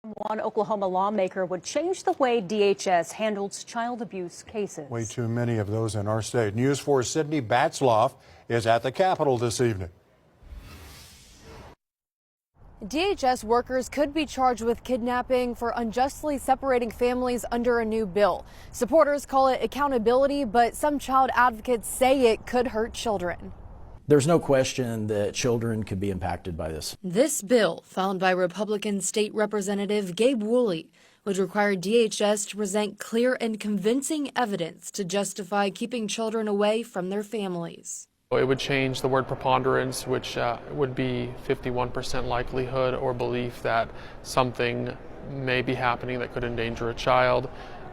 One Oklahoma lawmaker would change the way DHS handles child abuse cases. Way too many of those in our state. News 4's Sydney Batzloff is at the Capitol this evening. DHS workers could be charged with kidnapping for unjustly separating families under a new bill. Supporters call it accountability, but some child advocates say it could hurt children. There's no question that children could be impacted by this. This bill, filed by Republican State Representative Gabe Woolley, would require DHS to present clear and convincing evidence to justify keeping children away from their families. It would change the word preponderance, which would be 51% likelihood or belief that something may be happening that could endanger a child.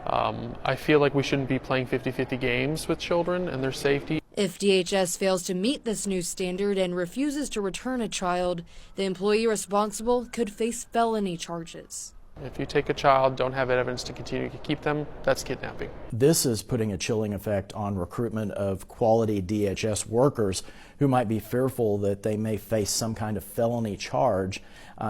I feel like we shouldn't be playing 50-50 games with children and their safety. If DHS fails to meet this new standard and refuses to return a child, the employee responsible could face felony charges. If you take a child, don't have evidence to continue to keep them, that's kidnapping. This is putting a chilling effect on recruitment of quality DHS workers who might be fearful that they may face some kind of felony charge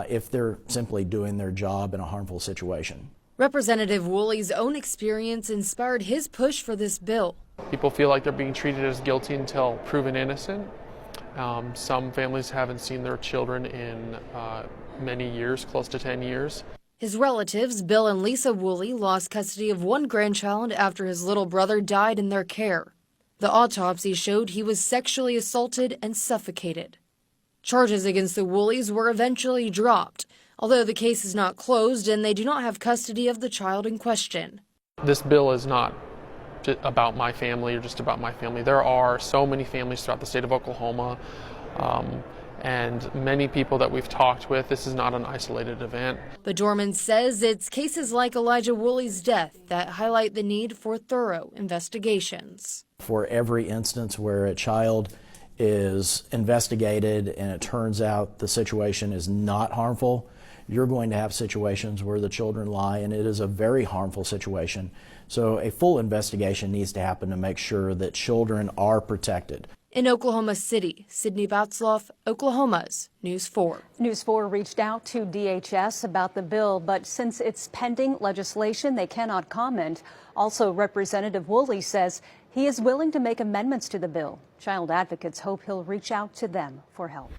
if they're simply doing their job in a harmful situation. Representative Woolley's own experience inspired his push for this bill. People feel like they're being treated as guilty until proven innocent. Some families haven't seen their children in many years, close to 10 years. His relatives, Bill and Lisa Woolley, lost custody of one grandchild after his little brother died in their care. The autopsy showed he was sexually assaulted and suffocated. Charges against the Woolleys were eventually dropped, although the case is not closed and they do not have custody of the child in question. This bill is not about my family or just about my family. There are so many families throughout the state of Oklahoma, and many people that we've talked with. This is not an isolated event. But Dorman says it's cases like Elijah Woolley's death that highlight the need for thorough investigations. For every instance where a child is investigated and it turns out the situation is not harmful, you're going to have situations where the children lie, and it is a very harmful situation. So a full investigation needs to happen to make sure that children are protected. In Oklahoma City, Sydney Batzloff, Oklahoma's News 4. News 4 reached out to DHS about the bill, but since it's pending legislation, they cannot comment. Also, Representative Woolley says he is willing to make amendments to the bill. Child advocates hope he'll reach out to them for help.